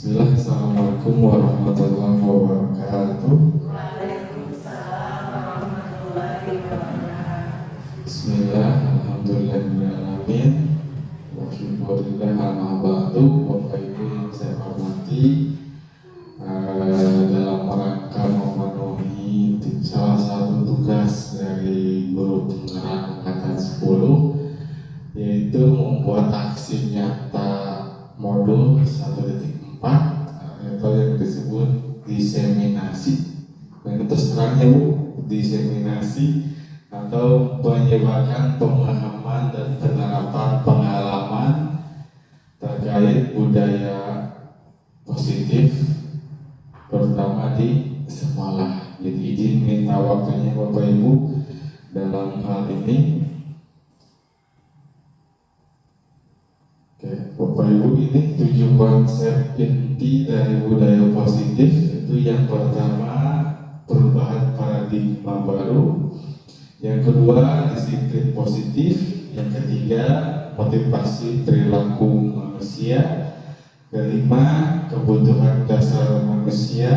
Bismillah, Assalamualaikum warahmatullahi wabarakatuh. Waalaikumsalam warahmatullahi wabarakatuh. Bismillah, alhamdulillahirrahmanirrahim. Wa syukurillah ala ba'du. Bapak Ibu yang saya hormati, dalam rangka memenuhi salah satu tugas dari guru penggerak angkatan 10, yaitu membuat aksi nyata modul 1.4 atau yang disebut diseminasi. Ini terus terangnya Bu, diseminasi atau penyebaran pemahaman dan penerapan pengalaman terkait budaya positif, terutama di sekolah. Jadi izin minta waktunya Bapak Ibu dalam hal ini. Bapak Ibu, ini 7 konsep inti dari budaya positif. Itu yang pertama, perubahan paradigma baru. Yang kedua, disiplin positif. Yang ketiga, motivasi perilaku manusia. Kelima, kebutuhan dasar manusia.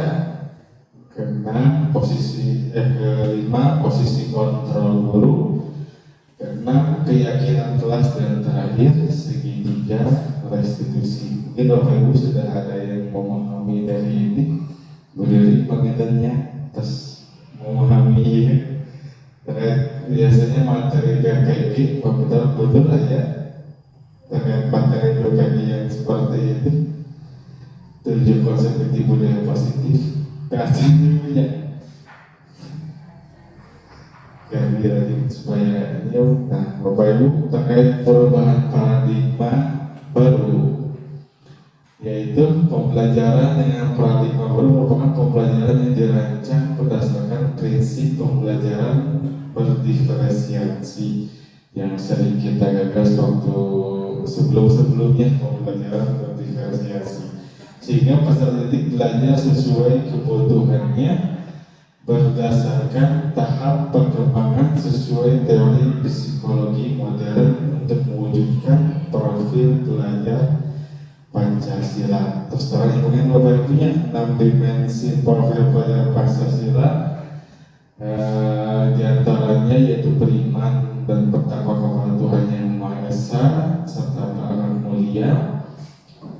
Kelima, posisi kontrol guru. Keenam, keyakinan kelas. Dan terakhir, segitiga restitusi. Mungkin Bapak Ibu sudah ada yang memahami dari ini. Berdiri pengennya terus memahami terkait biasanya materi PPG, betul aja terkait materi PPG yang seperti itu. 7 konsep inti budaya positif. Kasih punya kira-kira supaya ini. Nah, Bapak Ibu, terkait perubahan paradigma baru, yaitu pembelajaran dengan paradigma baru merupakan pembelajaran yang dirancang berdasarkan prinsip pembelajaran berdiferensiasi yang sering kita gagas waktu sebelum-sebelumnya, pembelajaran berdiferensiasi, sehingga peserta didik belajar sesuai kebutuhannya berdasarkan tahap perkembangan sesuai teori psikologi modern untuk mewujudkan profil pelajar Pancasila. Terus terang mungkin Bapak punya 6 dimensi profil pelajar Pancasila, diantaranya yaitu beriman dan bertakwa kepada Tuhan Yang Maha Esa serta berakhlak mulia,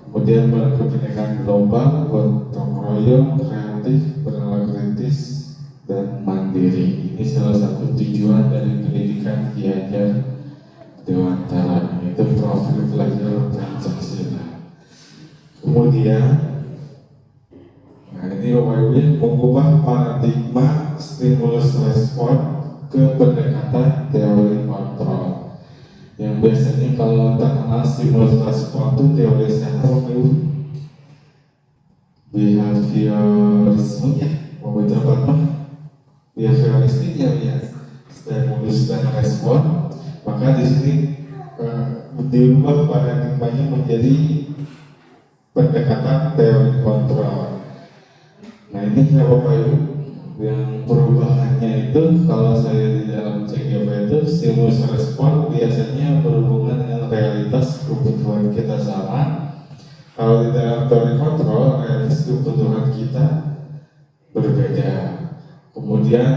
kemudian berkebinekaan global, gotong royong, kreatif, berakhlak kritis, dan mandiri. Ini salah satu tujuan dari pendidikan Ki Hajar Dewantara, yaitu profil pelajar Pancasila. Kemudian, nah ini Bapak Ibu, mengubah paradigma stimulus respon ke pendekatan teori kontrol. Yang biasanya kalau terkenal stimulus respon itu teori siapa Bapak Ibu? Behaviorisme ya, Bapak Ibu dapat mah? Behavioristik ya, stimulus dan respon. Maka di sini diubah paradigmanya menjadi pendekatan teori kontrol. Nah ini ya Bapak Ibu, yang perubahannya itu kalau saya di dalam CGP itu stimulus respon biasanya berhubungan dengan realitas kebutuhan kita sama. Kalau di dalam teori kontrol, realitas kebutuhan kita berbeda. Kemudian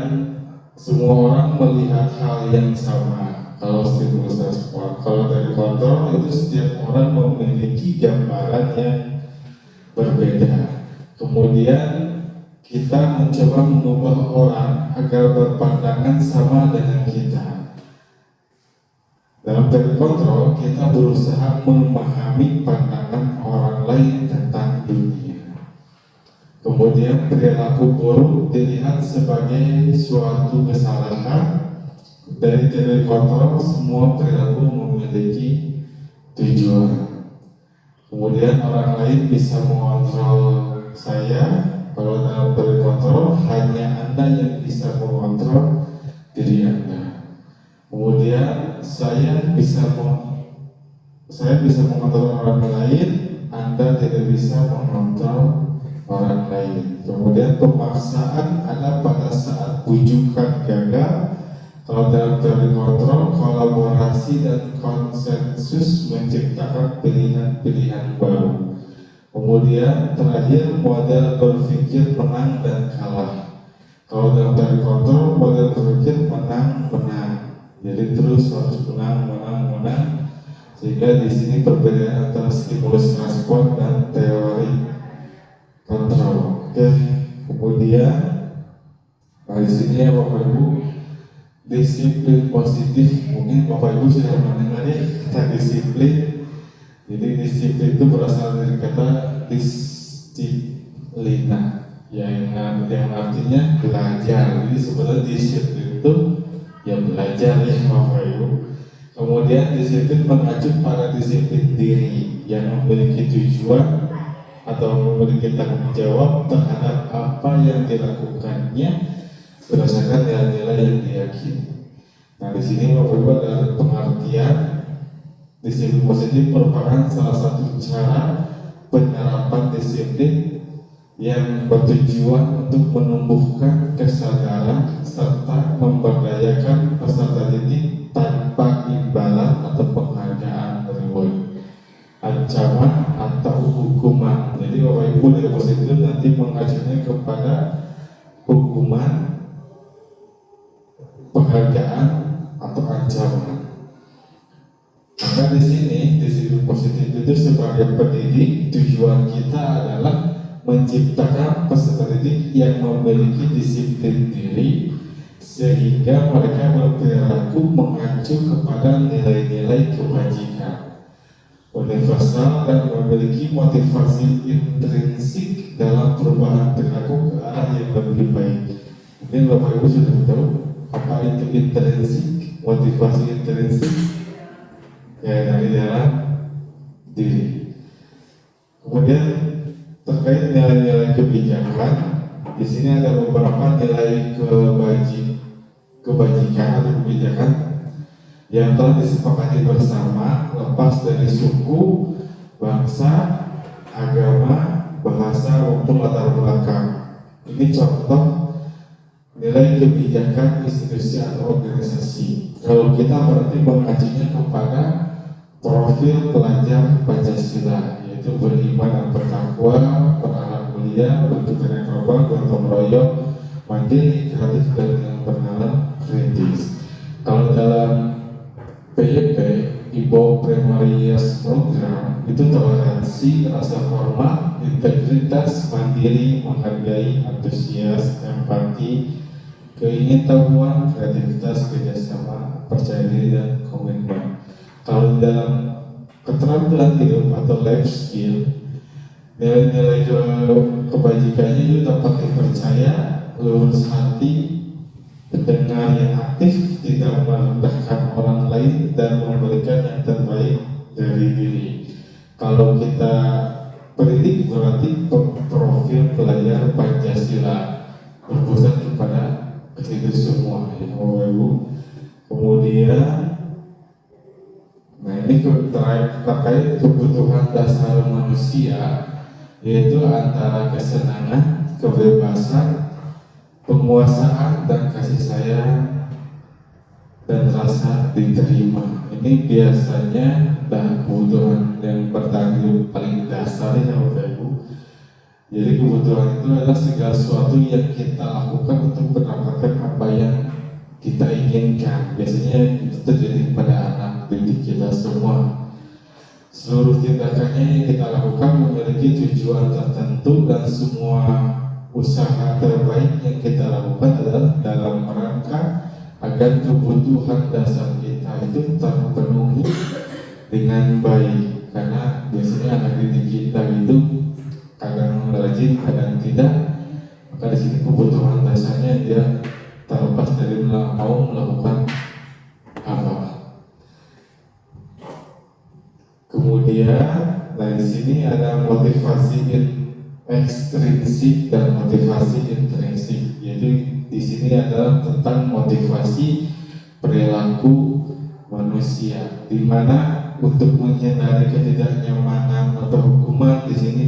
semua orang melihat hal yang sama. Kalau stimulus respon, kalau dari kontrol itu setiap orang memiliki gambaran yang berbeda. Kemudian kita mencoba mengubah orang agar berpandangan sama dengan kita. Dalam teori kontrol, kita berusaha memahami pandangan orang lain tentang dunia. Kemudian perilaku buruk dilihat sebagai suatu kesalahan. Dari teori kontrol, semua perilaku memiliki tujuan. Kemudian orang lain bisa mengontrol saya. Kalau dalam teori kontrol, hanya Anda yang bisa mengontrol diri Anda. Kemudian saya bisa mengontrol orang lain, Anda tidak bisa mengontrol orang lain. Kemudian pemaksaan ada pada saat bujukan gagal. Kalau dalam teori kontrol, kolaborasi dan konsensus menciptakan pilihan-pilihan baru. Kemudian terakhir model berpikir menang dan kalah. Kalau dalam teknik kontrol, model berpikir menang. Jadi terus harus menang. Sehingga di sini perbedaan antara stimulus respon dan teori kontrol. Oke. Kemudian, di sini ya Bapak Ibu, disiplin positif. Mungkin Bapak Ibu sudah mendengar ya kata disiplin. Jadi disiplin itu berasal dari kata disiplina, yang artinya belajar. Jadi sebenarnya disiplin itu ya belajar ya Bapak Ibu. Kemudian disiplin mengacu pada disiplin diri yang memiliki tujuan atau memiliki tanggung jawab terhadap apa yang dilakukannya berdasarkan nilai-nilai yang diyakini. Nah di sini Bapak Ibu ada pengertian disiplin positif merupakan salah satu cara penerapan disiplin yang bertujuan untuk menumbuhkan kesadaran serta memberdayakan peserta didik tanpa imbalan atau penghargaan, reward, ancaman atau hukuman. Jadi Bapak Ibu dari positif nanti mengajunya kepada hukuman, penghargaan atau ancaman. Maka di sini disiplin positif itu sebagai pendidik, tujuan kita adalah menciptakan peserta didik yang memiliki disiplin diri sehingga mereka berperilaku mengacu kepada nilai-nilai kebajikan universal dan memiliki motivasi intrinsik dalam perubahan perilaku ke arah yang lebih baik. Mungkin Bapak Ibu sudah tahu apa itu intrinsik, motivasi intrinsik. Ya dari dalam diri. Kemudian terkait nilai-nilai kebijakan, di sini ada beberapa nilai kebajikan atau kebijakan yang telah disepakati bersama lepas dari suku, bangsa, agama, bahasa maupun latar belakang. Ini contoh nilai kebijakan institusi atau organisasi. Kalau kita berarti mengajunya kepada profil pelajar Pancasila, yaitu beriman dan bertakwa, berakhlak mulia, berpikiran global, gotong royong, mandiri, kreatif, dan yang bernalar kritis. Kalau dalam PYP, Ibo Primarias Program, itu toleransi, rasa hormat, integritas, mandiri, menghargai, antusias, empati, keingintahuan, kreativitas, kerjasama, percaya diri, dan komitmen. Kalau dalam keterampilan hidup atau life skill, nilai-nilai kebajikannya itu dapat dipercaya, lurus hati, pendengar yang aktif, tidak merendahkan orang lain, dan memberikan yang terbaik dari diri. Kalau kita pendidik berarti profil pelajar Pancasila berpusat kepada itu semua ya Bapak Ibu. Kemudian ini terkait kebutuhan dasar manusia, yaitu antara kesenangan, kebebasan, penguasaan, dan kasih sayang dan rasa diterima. Ini biasanya kebutuhan yang paling dasar ya Bapak Ibu. Jadi kebutuhan itu adalah segala sesuatu yang kita lakukan untuk mendapatkan apa yang kita inginkan. Biasanya itu terjadi pada anak didik kita semua. Seluruh tindakannya yang kita lakukan memiliki tujuan tertentu, dan semua usaha terbaik yang kita lakukan adalah dalam rangka agar kebutuhan dasar kita itu terpenuhi dengan baik. Karena biasanya anak didik kita itu kadang rajin, kadang tidak. Maka di sini kebutuhan dasarnya dia terlepas dari mau melakukan apa. Kemudian dari sini ada motivasi ekstrinsik dan motivasi intrinsik. Yaitu di sini adalah tentang motivasi perilaku manusia, di mana untuk menghindari ketidaknyamanan atau hukuman, di sini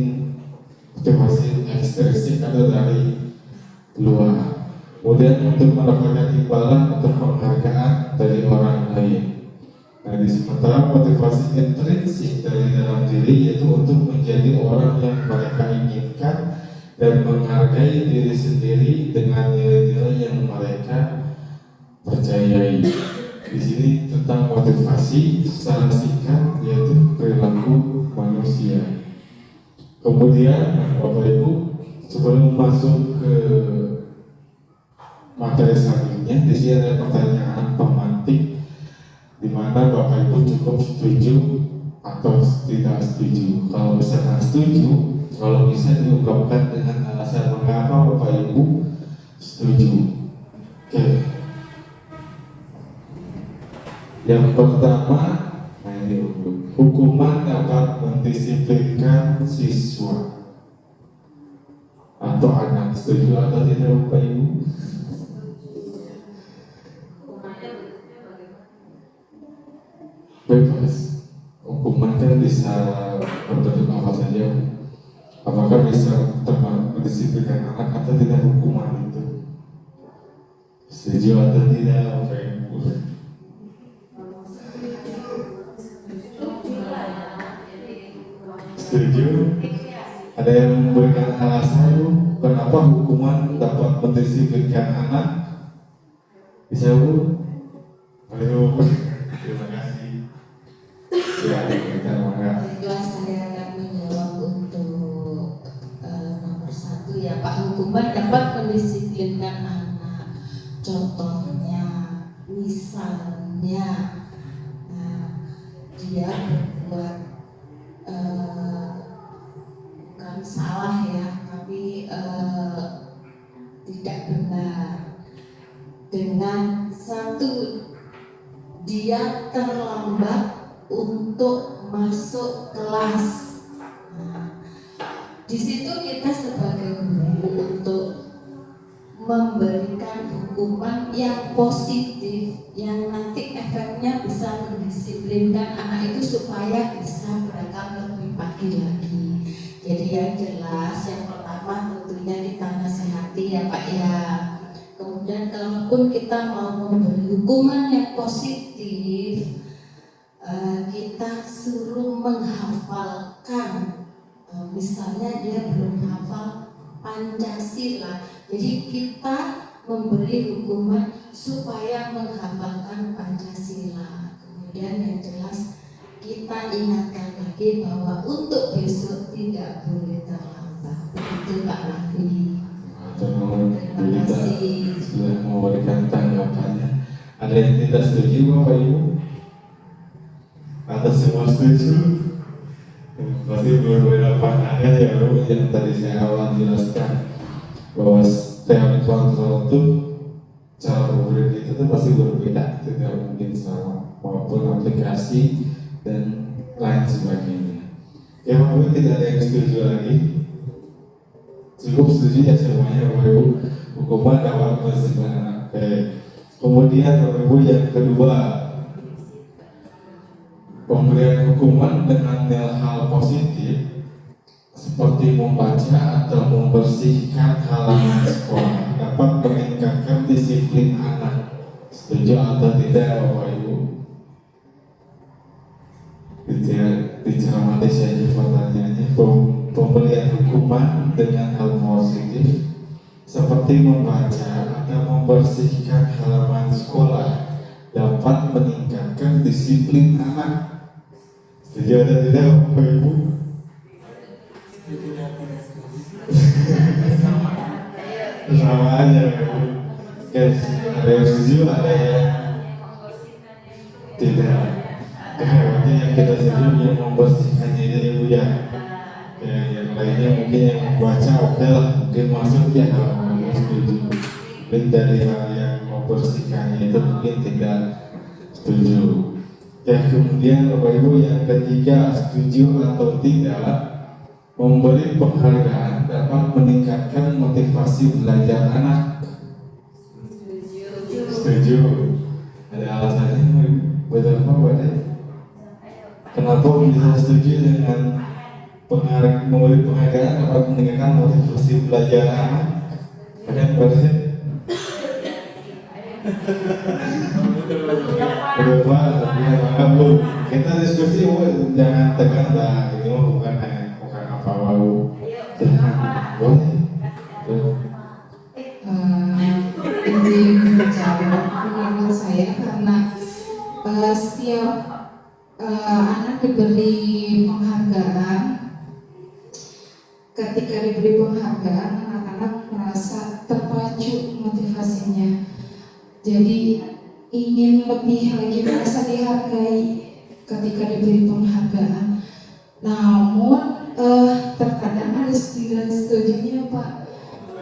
motivasi ekstrinsik ada dari luar. Kemudian untuk mendapatkan imbalan atau penghargaan dari orang lain. Nah, di Sementara motivasi intrinsik dari dalam diri yaitu untuk menjadi orang yang mereka inginkan dan menghargai diri sendiri dengan nilai-nilai yang mereka percayai. Di sini tentang motivasi secara singkat yaitu perilaku manusia. Kemudian Bapak Ibu, sebelum masuk ke materi selanjutnya, di sini ada pertanyaan pemantik di mana Bapak Ibu cukup setuju atau tidak setuju. Kalau misalkan setuju, kalau bisa diungkapkan dengan alasan mengapa Bapak Ibu setuju. Oke. Yang pertama, nah ini hukuman dapat mendisiplinkan siswa atau anak. Setuju atau tidak Bapak Ibu? Bebas. Hukuman kan bisa berbentuk apa saja. Apakah bisa mendisiplinkan anak atau tidak hukuman itu? Setuju atau tidak Bapak Ibu? Setuju? Ada yang memberikan alasan kenapa hukuman dapat mendisiplinkan anak? Bisa Bu? Ayo, terima kasih. Ya, kita mangga. Baiklah, saya akan menjawab untuk nomor 1 ya Pak. Hukuman dapat mendisiplinkan anak. Contohnya, misalnya, dia berbuat bukan salah ya, tapi tidak benar. Dengan satu, dia terlambat untuk masuk kelas. Di situ kita sebagai guru untuk memberikan hukuman yang positif, yang nanti efeknya bisa mendisiplinkan anak itu supaya bisa berangkat lebih pagi lagi. Jadi yang jelas, yang pertama tentunya kita nasihati ya Pak ya. Kemudian kalaupun kita mau memberi hukuman yang positif, kita suruh menghafalkan. Misalnya dia belum hafal Pancasila, jadi kita memberi hukuman supaya menghafalkan Pancasila. Kemudian yang jelas kita ingatkan lagi bahwa untuk besok tidak boleh terlambat. Begitu Pak Raffi. Terima kasih. Sudah memberikan tanggapannya. Ada yang tidak setuju Bapak Ibu? Atau semua setuju? Pasti berbeda pandangan ya Bu, yang tadi saya awal jelaskan bahwa teori kontrol itu cara berpikir itu tuh pasti berbeda, tidak mungkin sama, maupun aplikasi dan lain sebagainya. Ya Bapak Ibu, tidak ada yang setuju lagi? Cukup setuju ya semuanya Bapak Ibu, hukuman dapat mendisiplinkan anak. Kemudian Bapak Ibu yang kedua, pemberian hukuman dengan hal positif seperti membaca atau membersihkan halaman sekolah dapat meningkatkan disiplin anak. Setuju atau tidak Bapak Ibu? Dicermati saja pertanyaannya. Pemberian hukuman dengan hal positif seperti membaca atau membersihkan halaman sekolah dapat meningkatkan disiplin anak. Setuju atau tidak Bapak Ibu? Sama aja Bapak Ibu. Ada yang setuju, ada yang tidak. Berarti yang kita setuju yang membersihkannya itu Ibu ya. Yang lainnya mungkin yang membaca oke lah, mungkin masuk ya kalau mau setuju. Mungkin dari hal yang membersihkannya itu mungkin tidak setuju. Ya, kemudian Bapak Ibu yang ketiga, setuju atau tidak, memberi penghargaan dapat meningkatkan motivasi belajar anak. Setuju. Ada alasannya betul apa Pak? Kenapa bisa setuju dengan memberi penghargaan dapat meningkatkan motivasi belajar anak? Ada yang berarti? Udah Pak, tapi Bu, kita diskusi Bu, jangan tegang dah. Ini mah bukan apa mau. Boleh. Izin menjawab menurut saya karena setiap anak diberi penghargaan, ketika diberi penghargaan anak-anak merasa terpacu motivasinya, jadi ingin lebih lagi, merasa dihargai ketika diberi penghargaan. Namun terkadang ada tidak setujunya Pak,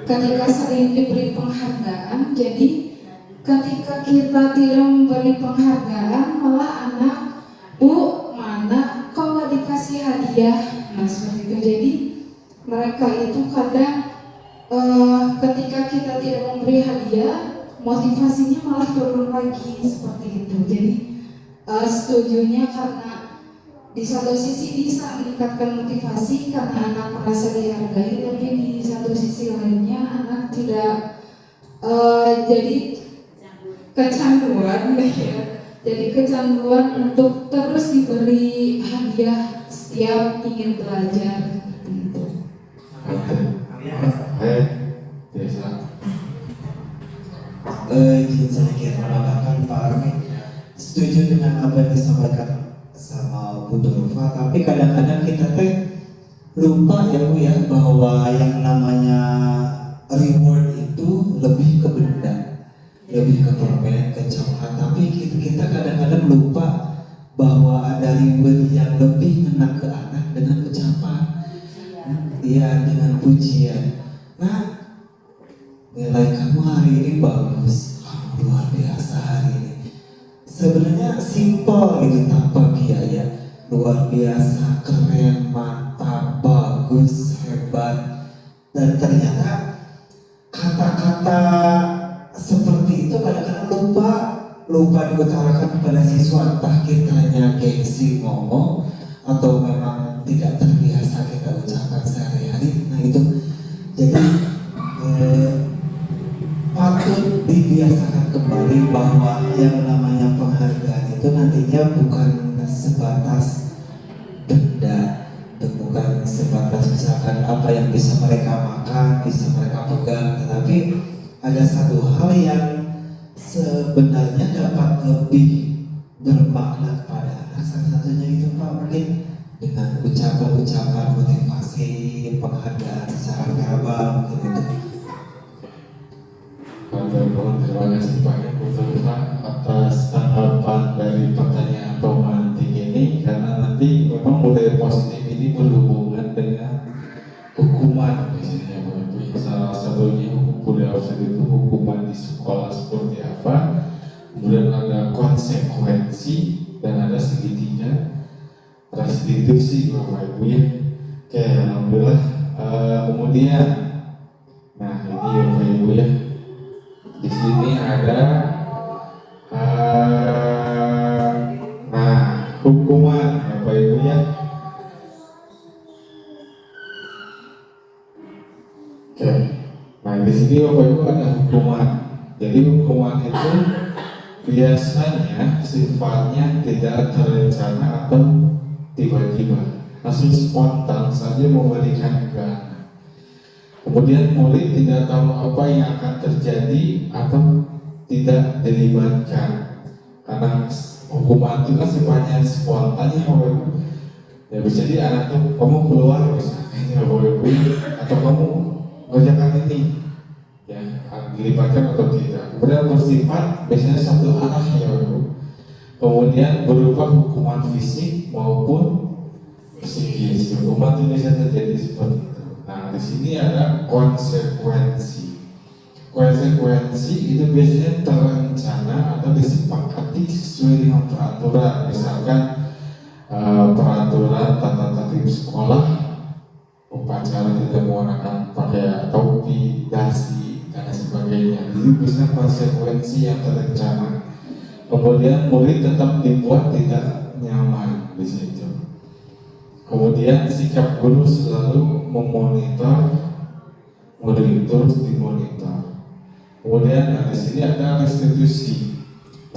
ketika sering diberi penghargaan, jadi ketika kita tidak memberi penghargaan malah anak, Bu, mana kok nggak dikasih hadiah? Nah seperti itu. Jadi mereka itu kadang ketika kita tidak memberi hadiah, motivasinya malah turun lagi seperti itu. Jadi setujunya karena di satu sisi bisa meningkatkan motivasi karena anak merasa dihargai, tapi di satu sisi lainnya anak tidak jadi kecanduan ya. Jadi kecanduan untuk terus diberi hadiah setiap ingin belajar seperti itu. Biasa. Izin sedikit menambahkan Pak Armi, setuju dengan apa yang disampaikan sama Bu Dorova, tapi kadang-kadang kita lupa ya Bu ya, bahwa yang namanya reward itu lebih ke benda, lebih ke permen, ke coklat, tapi kita kadang-kadang lupa bahwa ada reward yang lebih ngena ke anak dengan ucapan, ya dengan pujian. Nah, nilai kamu hari ini bagus, kamu luar biasa hari ini. Sebenarnya simpel gitu, tanpa biaya. Luar biasa, keren, mantap, bagus, hebat. Dan ternyata kata-kata seperti itu kadang-kadang lupa diutarakan kepada siswa. Entah kitanya gengsi ngomong atau memang tidak terbiasa kita ucapkan sehari-hari. Nah itu jadi patut dibiasakan kembali bahwa yang namanya penghargaan itu nantinya bukan sebatas benda, bukan sebatas misalkan apa yang bisa mereka makan, bisa mereka pegang, tetapi ada satu hal yang sebenarnya dapat lebih bermakna kepada anak. Salah satunya itu Pak, mungkin dengan ucapan-ucapan motivasi, penghargaan secara verbal, mungkin itu. Terima kasih banyak Bu Dorova atas tanggapan dari pertanyaan pemantik ini, karena nanti memang budaya positif ini berhubungan dengan hukuman biasanya Bu. Salah satunya hukum budaya positif itu hukuman di sekolah seperti apa, kemudian ada konsekuensi dan ada segitiga restitusi Bapak Ibu ya. Oke, alhamdulillah. Kemudian, nah ini ya Bapak Ibu ya. Di sini ada hukuman Bapak Ibu ya. Oke. Nah di sini Bapak Ibu ada hukuman. Jadi hukuman itu biasanya sifatnya tidak terencana atau tiba-tiba, langsung spontan saja memberikan ke anak. Kemudian murid tidak tahu apa yang akan terjadi atau tidak dilibatkan, karena hukuman itu kan sifatnya spontan ya Bapak Ibu. Ya bisa jadi anak tuh kamu keluar misalnya Bapak Ibu, atau kamu kerjakan ini, ya dilibatkan atau tidak. Kemudian bersifat biasanya satu arah ya Bapak Ibu. Kemudian berupa hukuman fisik maupun psikis. Hukuman itu bisa terjadi seperti itu. Nah, di sini ada konsekuensi. Konsekuensi itu biasanya terencana atau disepakati sesuai dengan peraturan. Misalkan peraturan tata tertib sekolah, upacara tidak menggunakan pakai topi, dasi, dan sebagainya. Jadi bisa konsekuensi yang terencana. Kemudian murid tetap dibuat tidak nyaman di situ. Kemudian sikap guru selalu memonitor murid, terus dimonitor. Kemudian di sini ada restitusi.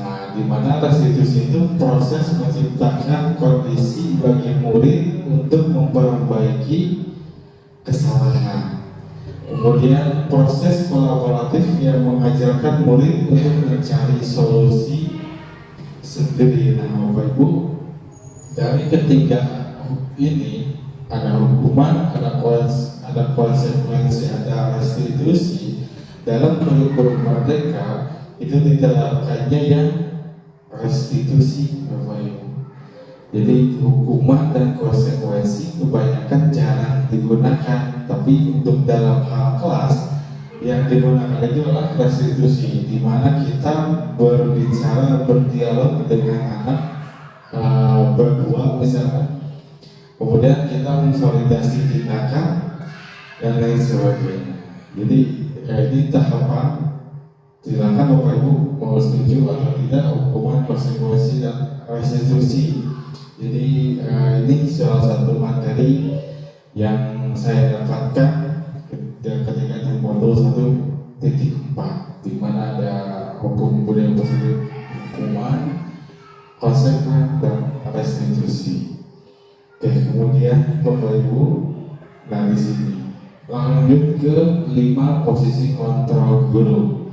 Nah, di mana restitusi itu proses menciptakan kondisi bagi murid untuk memperbaiki kesalahan. Kemudian proses kolaboratif yang mengajarkan murid untuk mencari solusi sendiri. Nah, Bapak Ibu, dari ketiga ini ada hukuman, ada konsekuensi, ada restitusi. Dalam kurikulum Merdeka itu diterapkannya yang restitusi, Bapak Ibu. Jadi hukuman dan konsekuensi kebanyakan jarang digunakan, tapi untuk dalam hal kelas yang digunakan itu adalah restitusi, di mana kita berbicara, berdialog dengan anak berdua misalnya, kemudian kita memvalidasi tindakan dan lain sebagainya. Jadi ini tahapan, silakan Bapak Ibu mau setuju atau tidak hukuman, konsekuensi dan restitusi. Jadi ini salah satu materi yang saya dapatkan ketika di modul 1.4, di mana ada hukum budaya positif, hukuman, konsekuensi dan restitusi. Oke, kemudian Bapak Ibu, nah di sini lanjut ke 5 posisi kontrol guru,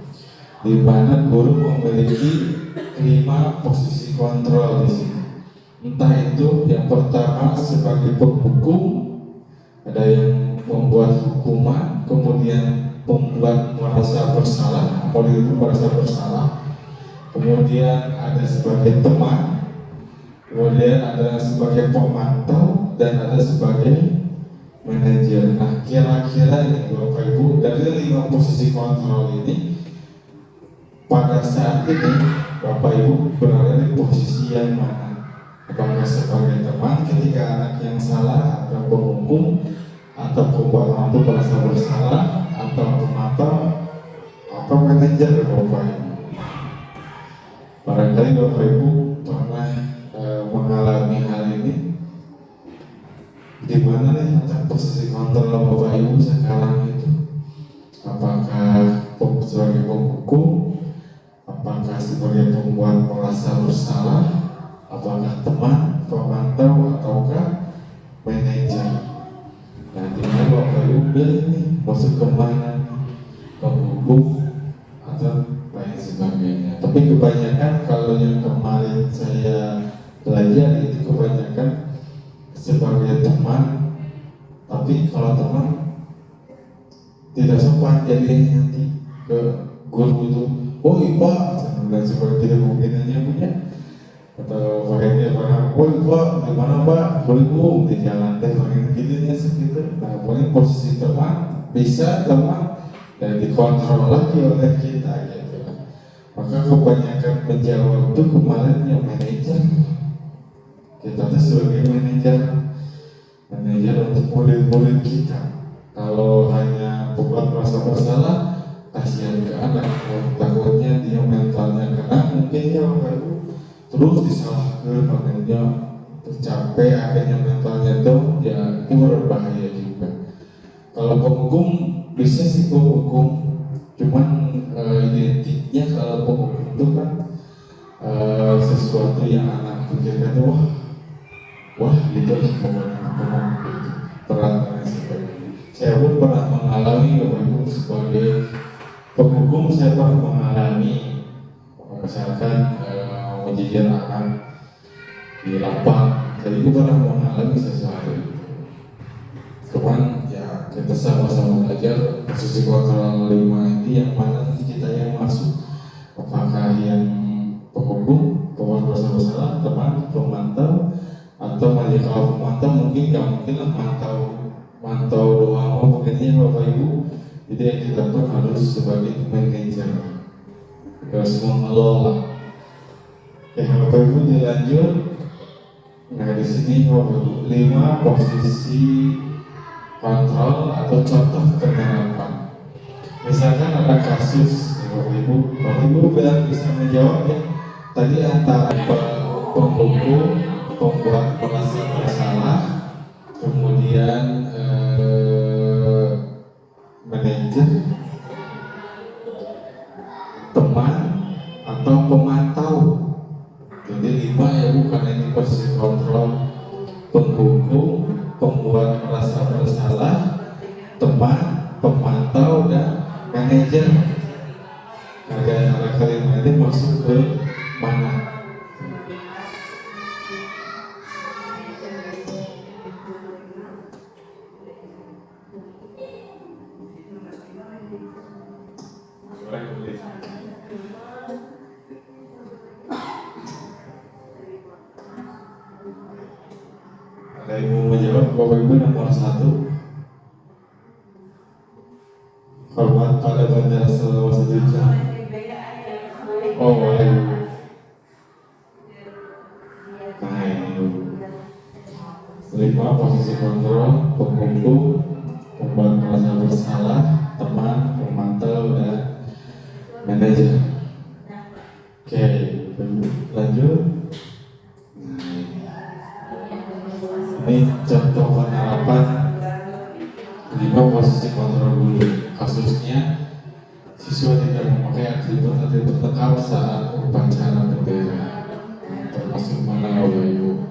di mana guru memiliki 5 posisi kontrol di sini. Entah itu yang pertama sebagai penghukum, ada yang membuat hukuman, kemudian membuat merasa bersalah, murid itu merasa bersalah, kemudian ada sebagai teman, kemudian ada sebagai pemantau, dan ada sebagai manajer. Nah, kira-kira ini Bapak Ibu, dari 5 posisi kontrol ini, pada saat ini Bapak Ibu berada di posisi yang mana? Apakah sebagai teman ketika anak yang salah, atau penghukum, atau pembuat orang itu merasa bersalah, atau pemantau, atau manajer Bapak Ibu? Barangkali Bapak Ibu pernah mengalami hal ini. Di mana nih posisi kontrol Bapak Ibu sekarang itu? Apakah sebagai penghukum, apakah sebagai pembuat merasa bersalah, apakah teman, pemantau, ataukah manajer? Nah, di mana Bapak Ibu pilih nih, masuk ke mana, penghukum atau lain sebagainya. Tapi kebanyakan kalau yang kemarin saya belajar itu kebanyakan sebagai teman, tapi kalau teman tidak sopan jadi nanti ke guru itu, oh Ipa, dan seperti itu mungkin hanya punya, atau pakainya pernah, oh Ipa, gimana Pak, boleh di jalan teh, pakai gitunya segitu. Nah, pokoknya posisi teman, bisa teman dan dikontrol lagi oleh kita gitu. Maka kebanyakan menjawab itu kemarin yang manajer. Kita tuh sebagai manajer untuk murid-murid kita. Kalau hanya membuat merasa bersalah, kasihan ke anak, takutnya dia mentalnya kena, mungkin ya Bapak Ibu terus disalahkan, makanya tercapek, akhirnya mentalnya down, ya itu berbahaya juga. Kalau penghukum bisa sih penghukum, cuman identiknya kalau penghukum itu kan sesuatu yang anak pikirkan, wah gitu pokoknya gitu, berat dan sebagainya. Saya pun pernah mengalami Bapak Ibu sebagai penghukum, saya pernah mengalami misalkan menjijir anak di lapang, jadi itu pernah mengalami sesuatu itu. Cuman ya kita sama-sama belajar posisi kontrol 5 ini yang mana kita yang masuk, apakah yang penghukum, pembuat merasa bersalah, teman, pemantau, atau malah kalau pemantau mungkin nggak mungkin lah mantau doang, mungkinnya Bapak Ibu. Jadi yang kita pun harus sebagai manajer, harus mengelola. Ya Bapak Ibu dilanjut. Nah di sini Bapak Ibu 5 posisi kontrol atau contoh penerapan. Misalkan ada kasus Bapak Ibu bilang bisa menjawab ya. Tadi antara penghukum, pembuat merasa bersalah, kemudian manajer. teman, pemantau, dan manajer. Ada antara kalimat ini masuk ke mana? Ada yang mau menjawab? Bapak Ibu, nomor 1, hormat pada bandara selama 1 jam. Oh, boleh. Nah, ini dulu. 5, posisi kontrol, penghukum, pembuat merasa bersalah, teman, pemantau, dan manajer. Oke, lanjut. Ini contoh penerapan 5, posisi kontrol dulu. Kasusnya siswa tidak memakai atribut lengkap saat upacara bendera, termasuk mana Bapak Ibu?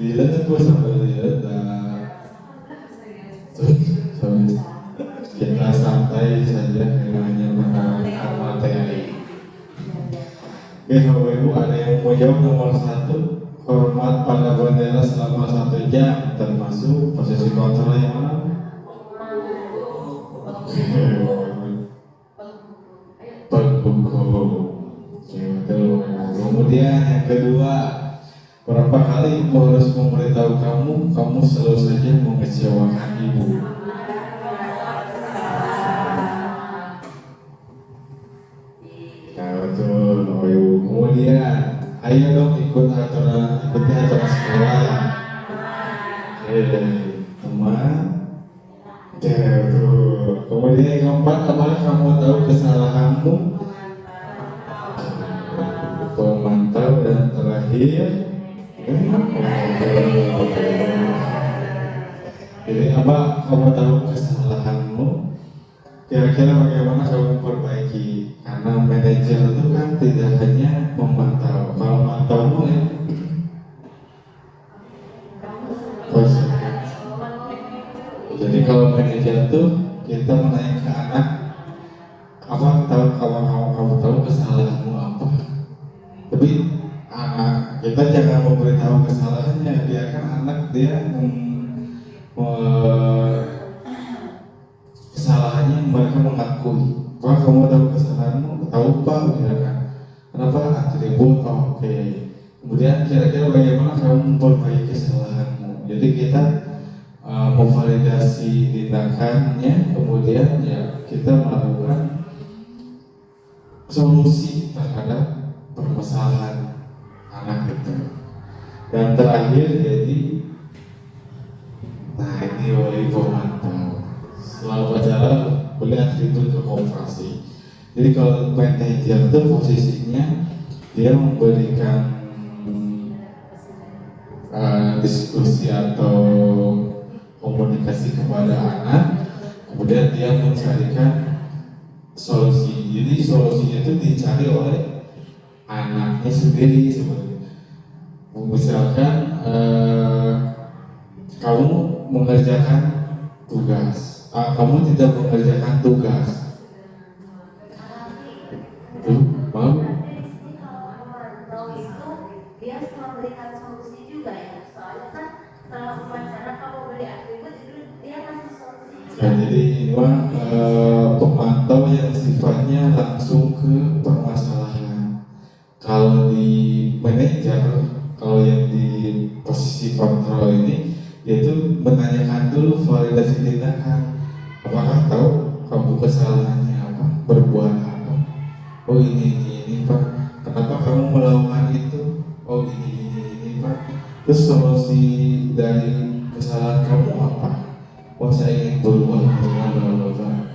Dilihat gue sampai lihat kita santai saja hanya mengenalkan materi. Oke, Bapak Ibu, ada yang mau jawab nomor 1, hormat pada bendera selama 1 jam, termasuk posisi kontrol yang mana? Penghukum. Oke, betul. Kemudian yang kedua, berapa kali ibu harus memberitahu kamu selalu saja mengecewakan ibu? Nah, betul, Bapak Ibu. Kemudian, ayo dong ikuti aturan sekolah. Oke, teman. Oke, betul. Kemudian yang keempat, apakah kamu tahu kesalahanmu? Pemantau. Dan terakhir, jadi apa kamu tahu kesalahanmu? Kira-kira bagaimana kamu perbaiki? Karena manajer itu kan tidak hanya memantau. Kalau memantau ya, jadi kalau manajer itu kita menanya ke anak, apa kamu tahu kesalahanmu apa? Tapi kita jangan memberitahu kesalahannya, biarkan anak dia kesalahannya mereka mengakui. Pak, kamu tahu kesalahanmu? Tahu Pak, ya kan? Kenapa? Atribut. Oh, oke. Kemudian kira-kira bagaimana kamu memperbaiki kesalahanmu? Jadi kita memvalidasi tindakannya, kemudian ya kita melakukan solusi terhadap permasalahan anak itu. Dan terakhir, jadi nah ini oleh pemantau setelah upacara boleh atribut ke koperasi. Jadi kalau manajer itu posisinya dia memberikan diskusi atau komunikasi kepada anak, kemudian dia mencarikan solusi. Jadi solusinya itu dicari oleh anaknya sendiri sebenarnya. Misalkan kamu mengerjakan tugas, kamu tidak mengerjakan tugas, mau? Dia memberikan solusi juga ya, soalnya kan kalau upacara kamu beli atribut itu dia kasih solusi. Nah, jadi memang pemantau yang sifatnya langsung ke permasalahan. Kalau di manajer, kalau yang di posisi kontrol ini, yaitu menanyakan dulu validasi tindakan. Apakah tahu kamu kesalahannya apa, berbuat apa? Oh ini Pak. Kenapa kamu melakukan itu? Oh ini Pak. Terus solusi dari kesalahan kamu apa? Oh saya ingin berubah dengan Bapak.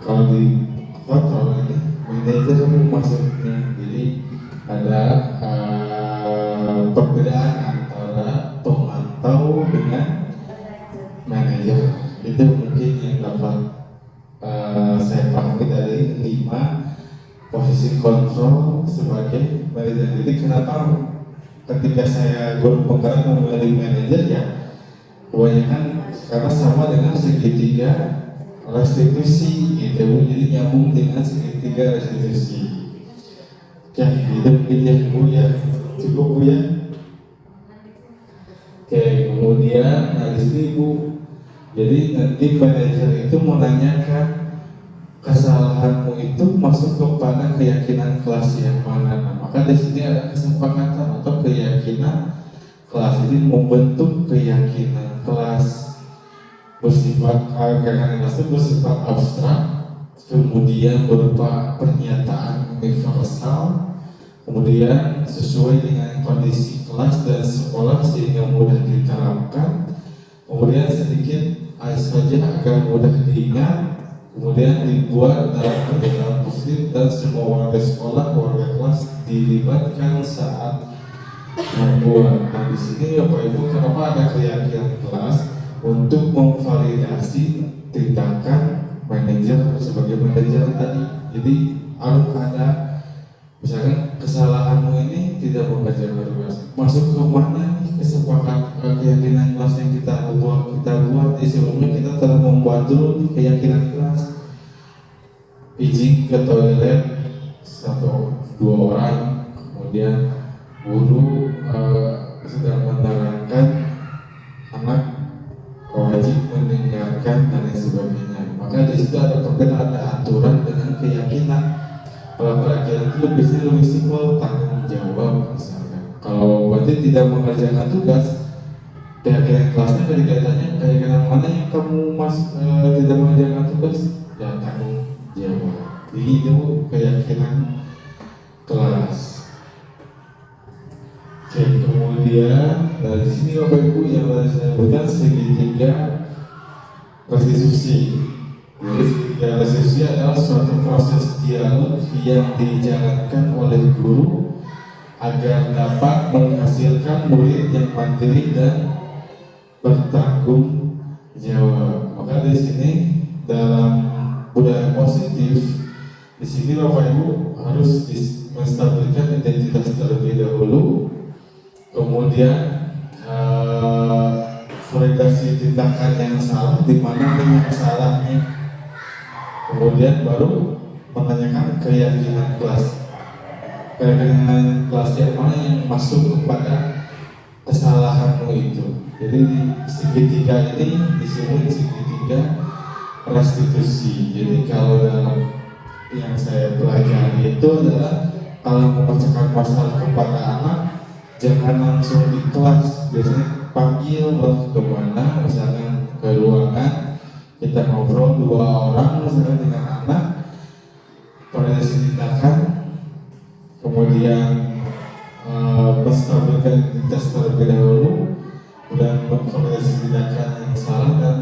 Kalau di kontrol ini manajer kamu maksudnya, jadi ada perbedaan antara pemantau dengan manajer. Itu mungkin yang dapat saya pahami dari 5 posisi kontrol sebagai manajer. Jadi kenapa ketika saya guru penggerak memilih manajer ya kebanyakan karena sama dengan segitiga restitusi gitu, jadi nyambung dengan segitiga restitusi. Ya itu mungkin ya Bu ya, cukup Bu ya. Oke, kemudian di sini Bu, jadi nanti manajer itu menanyakan kesalahanmu itu masuk kepada keyakinan kelas yang mana. Nah, maka di sini ada kesepakatan atau keyakinan kelas ini membentuk keyakinan kelas bersifat keyakinan kelas itu bersifat abstrak, kemudian berupa pernyataan universal, kemudian sesuai dengan kondisi kelas dan sekolah sehingga mudah diterapkan, kemudian sedikit saja agar mudah diingat, kemudian dibuat dalam keadaan positif dan semua warga sekolah, warga kelas dilibatkan saat membuat. Nah di sini Bapak Ibu kenapa ada keyakinan kelas untuk memvalidasi tindakan manajer sebagai manajer tadi. Jadi harus ada misalkan kesalahanmu ini tidak membaca kelas, masuk ke mana nih kesepakatan keyakinan kelas yang kita buat di sebelumnya kita telah membuat dulu nih keyakinan kelas. Izin ke toilet 1-2 orang, kemudian guru sedang menerangkan, anak wajib mendengarkan dan lain sebagainya. Maka di situ ada perbedaan, ada aturan dengan keyakinan. Kalau keyakinan itu lebih simpel, tanggung jawab misalkan. Kalau berarti tidak mengerjakan tugas, keyakinan kelasnya ketika ditanya keyakinan mana yang kamu tidak mengerjakan tugas, ya tanggung jawab. Jadi itu keyakinan kelas. Oke, kemudian dari sini Bapak Ibu yang tadi saya sebutkan segitiga restitusi. Jadi segitiga restitusi adalah suatu proses dialog yang dijalankan oleh guru agar dapat menghasilkan murid yang mandiri dan bertanggung jawab. Maka di sini dalam budaya positif, di sini Bapak Ibu harus menstabilkan identitas terlebih dahulu. Kemudian validasi tindakan yang salah di mana yang salahnya, kemudian baru menanyakan keyakinan kelas yang mana yang masuk kepada kesalahanmu itu. Jadi segitiga ini disebut segitiga restitusi. Jadi kalau dalam yang saya pelajari itu adalah kalau memecahkan masalah kepada anak, jangan langsung di kelas, biasanya panggil ke mana, misalkan ke ruangan, kita ngobrol 2 orang misalkan dengan anak, validasi tindakan, kemudian menstabilkan identitas terlebih dahulu, dan validasi tindakan yang salah dan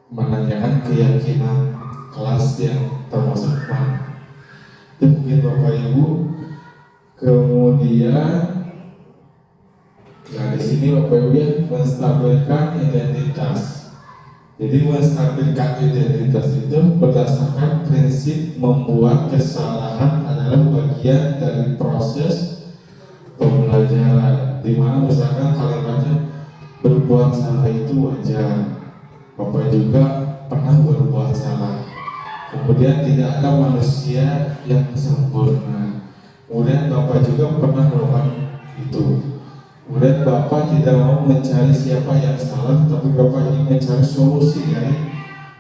menanyakan keyakinan kelas yang termasuk mana. Itu mungkin Bapak Ibu. Kemudian nah di sini Bapak Ibu ya, menstabilkan identitas. Jadi menstabilkan identitas itu berdasarkan prinsip membuat kesalahan adalah bagian dari proses pembelajaran. Di mana misalkan kalimatnya berbuat salah itu wajar. Bapak juga pernah berbuat salah. Kemudian tidak ada manusia yang sempurna. Kemudian Bapak juga pernah melakukan itu. Kemudian Bapak tidak mau mencari siapa yang salah, tapi Bapak ingin mencari solusi dari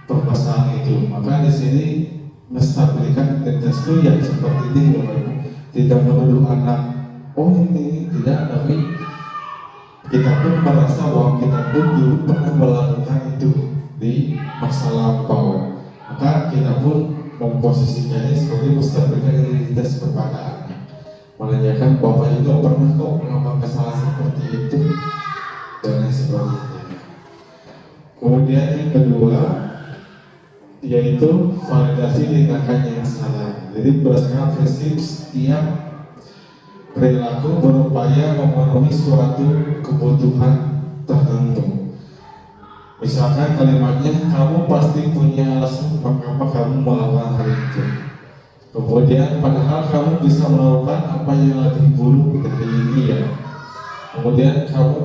permasalahan itu. Maka di sini menstabilkan identitas itu yang seperti ini, Bapak Ibu. Tidak menuduh anak, oh ini tidak, tapi kita pun merasa bahwa kita pun dulu pernah melakukan itu di masa lampau. Maka kita pun memposisikannya sebagai menstabilkan identitas kepada anak. Menanyakan Bapak juga pernah kok melakukan kesalahan seperti itu dan lain sebagainya. Kemudian yang kedua yaitu validasi tindakan yang salah. Jadi berdasarkan prinsip setiap perilaku berupaya memenuhi suatu kebutuhan tertentu. Misalkan kalimatnya, kamu pasti punya alasan mengapa kamu melakukan hal itu. Kemudian padahal kamu bisa melakukan apa yang lebih buruk dari dia. Kemudian kamu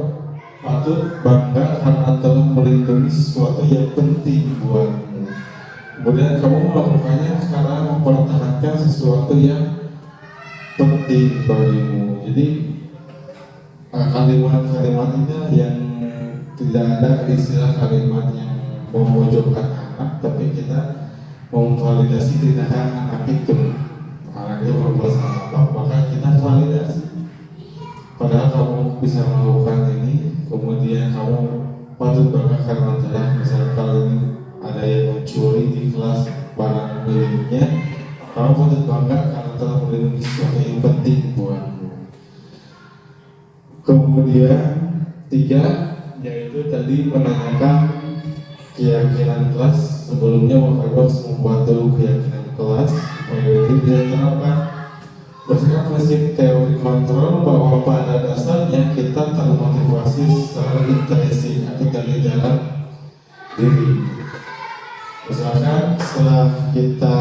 patut bangga karena telah melindungi sesuatu yang penting buatmu. Kemudian kamu melakukannya karena mempertahankan sesuatu yang penting bagimu. Jadi kalimat-kalimat ini yang tidak ada istilah kalimat yang memojokkan anak, tapi kita memvalidasi tindakan anak itu. Anak itu berbuat salah apa, maka kita validasi. Padahal kamu bisa melakukan ini, kemudian kamu patut bangga karena telah misalnya kali ini ada yang mencuri di kelas barang miliknya, kamu patut bangga karena telah melindungi sesuatu yang penting buatmu. Kemudian tiga, yaitu tadi menanyakan keyakinan kelas. Sebelumnya Bapak harus membuat dulu keyakinan kelas supaya itu bisa diterapkan. Berdasarkan prinsip teori kontrol bahwa pada dasarnya kita termotivasi secara intrinsik atau dari dalam diri. Misalkan setelah kita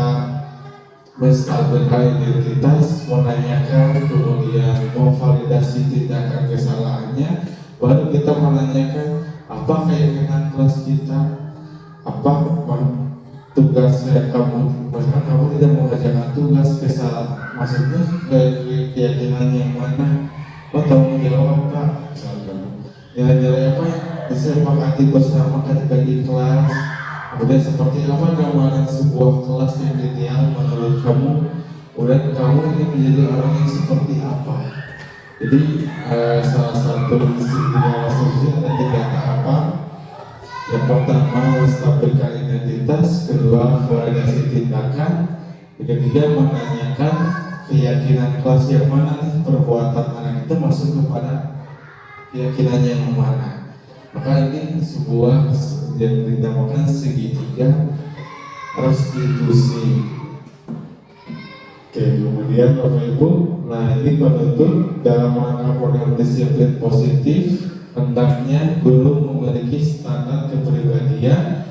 menstabilkan identitas, menanyakan, kemudian memvalidasi tindakan kesalahannya, baru kita menanyakan apa keyakinan kelas kita, apa tugas kamu, misalkan kamu tidak mengerjakan tugas kesalahan, maksudnya keyakinan yang mana, tanggung jawab Pak, misalkan nilai-nilai apa yang disepakati bersama ketika di kelas. Kemudian seperti apa gambaran sebuah kelas yang ideal menurut kamu? Kemudian kamu ini menjadi orang yang seperti apa? Jadi salah satu ideal sosial ada 3 tahapan. Yang pertama menstabilkan identitas, kedua validasi tindakan, yang ketiga menanyakan keyakinan kelas yang mana nih perbuatan anak itu masuk kepada keyakinan yang mana. Maka ini sebuah yang dinamakan segitiga restitusi. Oke, kemudian Bapak Ibu, nah ini penutup dalam rangka program disiplin positif. Hendaknya guru memiliki standar kepribadian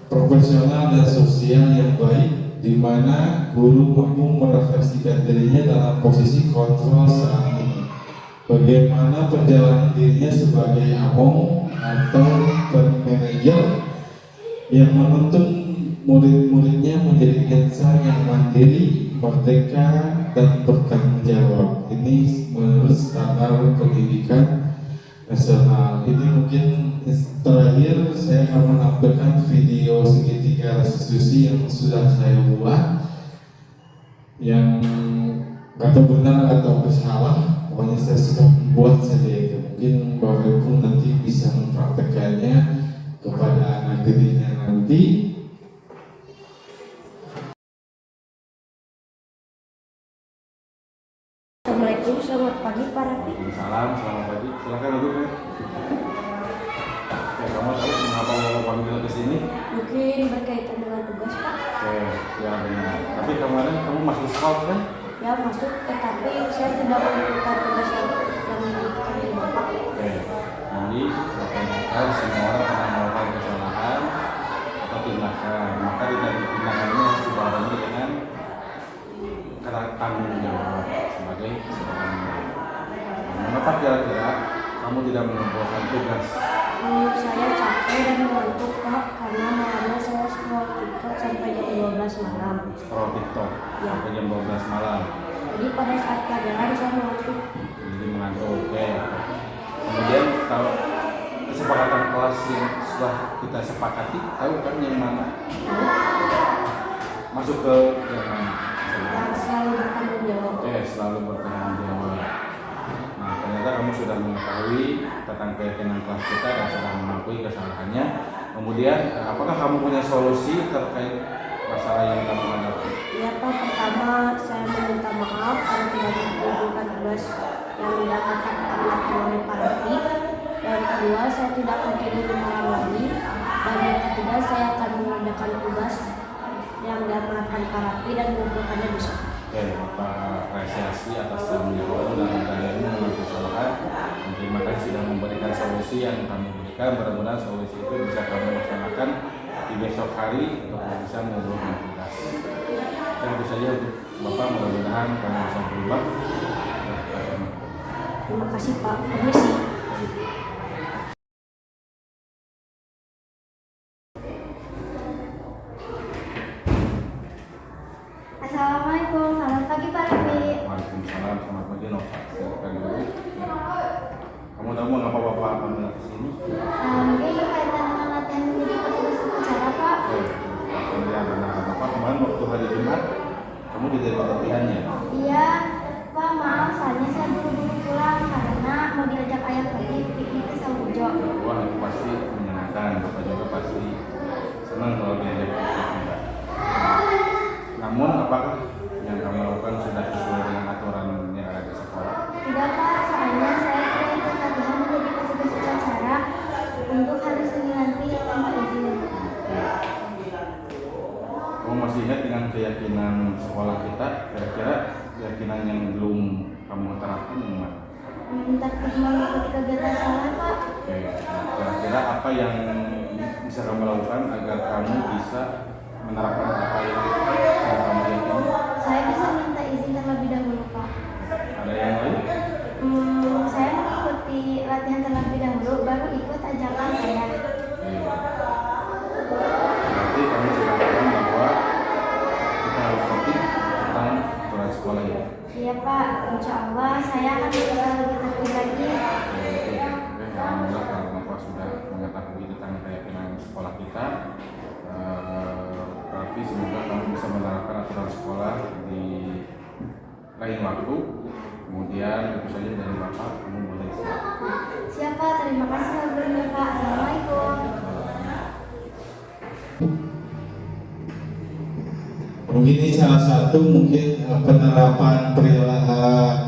profesional dan sosial yang baik, di mana guru mampu merefleksikan dirinya dalam posisi kontrol saat ini. Bagaimana perjalanan dirinya sebagai among atau manajer yang menuntun murid-muridnya menjadi insan yang mandiri, merdeka, dan bertanggung jawab. Ini menurut standar pendidikan nasional. Ini mungkin terakhir saya akan menampilkan video segitiga restitusi yang sudah saya buat, yang atau benar atau salah, pokoknya saya sudah membuat saja itu. Mungkin Bapak Ibu nanti bisa mempraktekannya kepada anak dirinya nanti. Assalamualaikum, selamat pagi Pak Rafi. Salam, selamat pagi. Silakan duduk ya. Oke, kamu tahu mengapa Bapak panggil ke sini? Mungkin berkaitan dengan tugas Pak. Oke, ya benar. Tapi kemarin kamu masuk sekolah kan? Ya masuk, tetapi saya tidak melakukan tugas yang diberikan di Bapak. Oke, jadi Bapak semua orang pernah melakukan kesalahan atau tindakan. Maka tindakan ini harus dibarengi dengan tanggung jawab sebagai seorang murid. Mengapa kira-kira kamu tidak mengumpulkan tugas? Saya capek dan mengantuk Pak, karena malamnya saya scroll TikTok sampai jam 12 malam. Scroll TikTok Ya. sampai jam 12 malam. Jadi pada saat pelajaran saya mengantuk. Jadi mengantuk. Oke. Kemudian kalau kesepakatan kelas yang sudah kita sepakati, tahu kan yang mana? Masuk ke yang mana? Yang selalu bertanggung jawab. Oke, selalu bertanggung jawab. Nah, ternyata kamu sudah mengetahui tentang keyakinan kelas kita dan sudah mengakui kesalahannya. Kemudian, apakah kamu punya solusi terkait masalah yang kamu hadapi? Ya Pak, pertama saya meminta maaf karena tidak mengumpulkan tugas yang mendapatkan amanat oleh Parapi. Yang kedua, saya tidak akan tidur malam lagi. Dan yang ketiga, saya akan mengerjakan tugas yang diamanatkan Parapi dan mengumpulkannya besok. Oke, Bapak apresiasi atas tanggung jawab dan kalian mengakui kesalahan. Terima kasih sudah memberikan solusi yang kami berikan. Mudah-mudahan solusi itu bisa kami laksanakan di besok hari untuk bisa menurunkan tugas. Dan itu saja untuk Bapak, mudah-mudahan kami bisa berubah. Terima kasih Pak. Permisi. Assalamualaikum, selamat pagi Pak Rafi. Waalaikumsalam, selamat pagi Nova. Silakan dulu. Kamu tahu mengapa Bapak akan ke sini? Mungkin berkaitan dengan latihan menjadi petugas upacara Pak. Kemudian Bapak kemarin waktu hari Jumat, kamu diterima latihannya. Iya, Pak maaf soalnya saya buru-buru pulang karena mau diajak ayah pergi piknik ke Sabujo. Wah, itu pasti menyenangkan. Bapak juga pasti senang kalau diajak juga. Namun, apakah yang kamu lakukan sudah sesuai dengan aturan yang ada di sekolah? Tidak Pak, soalnya saya tidak ikut latihan menjadi petugas upacara untuk hari Senin nanti tanpa izin. Kamu masih ingat dengan keyakinan sekolah kita? Kira-kira keyakinan yang belum kamu terapkan yang mana? Takut mengikuti kegiatan sekolah Pak. Oke, kira-kira apa yang bisa kamu lakukan agar kamu bisa menerapkan apa yang kamu yakini? Saya bisa minta izin terlebih dahulu Pak. Ada yang lain? Saya mengikuti latihan terlebih dahulu, baru ikut ajakan ayah. Berarti kamu sudah paham bahwa kita harus tertib tentang aturan sekolah ini. Iya Pak, insya Allah saya akan berusaha lebih tertib lagi. Alhamdulillah kalau Bapak sudah mengetahui tentang keyakinan sekolah kita. Tapi semoga kamu bisa menerapkan aturan sekolah di lain waktu. Kemudian tentu saja dari Bapak kamu boleh istirahat. Siapa? Terima kasih sebelumnya Pak. Assalamualaikum. Mungkin ini salah satu mungkin penerapan perilaku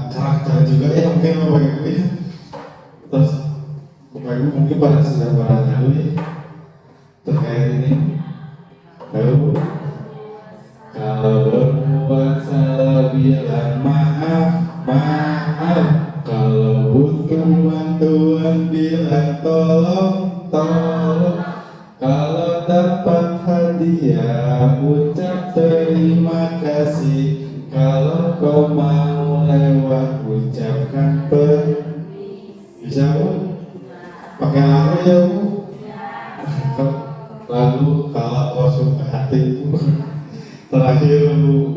karakter juga ya mungkin Bapak Ibu ya. Terus Bapak Ibu mungkin pada sudah tahu ya terkait ini. Lalu kalau berbuat salah bilang maaf, maaf. Kalau butuh bantuan bilang tolong, tolong. Kalau dapat hadiah ucap terima kasih. Kalau kau mau lewat ucapkan bisa Bu? Pakai lagu ya Bu? Lagu kalau kau suka hati Bu. Terakhir Bu.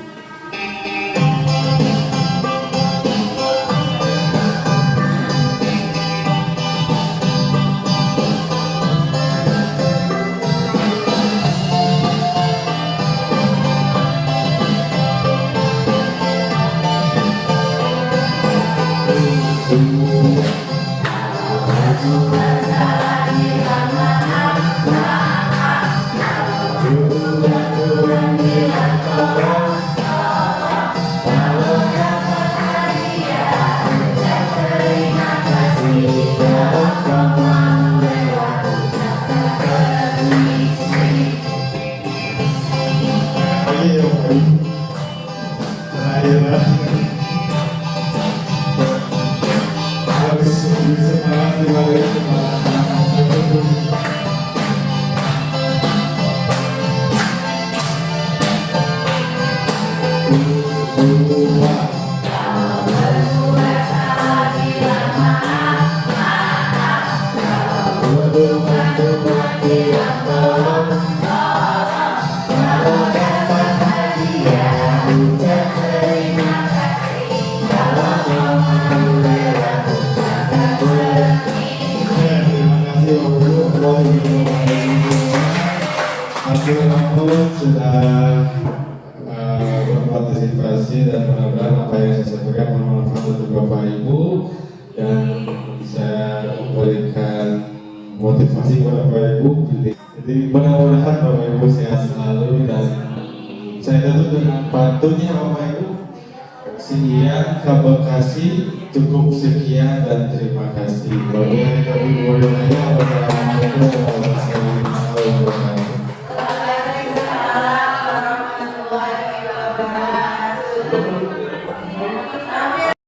Sudah berpartisipasi dan mudah-mudahan apa yang saya sampaikan bermanfaat untuk Bapak Ibu dan bisa memberikan motivasi kepada Bapak Ibu. Jadi mudah-mudahan Bapak Ibu sehat selalu dan saya tutup dengan pantunnya Bapak Ibu. Si Ian ke Bekasi cukup sekian dan terima kasih. Wabillahi taufiq wal hidayah. Wassalamualaikum warahmatullahi wabarakatuh.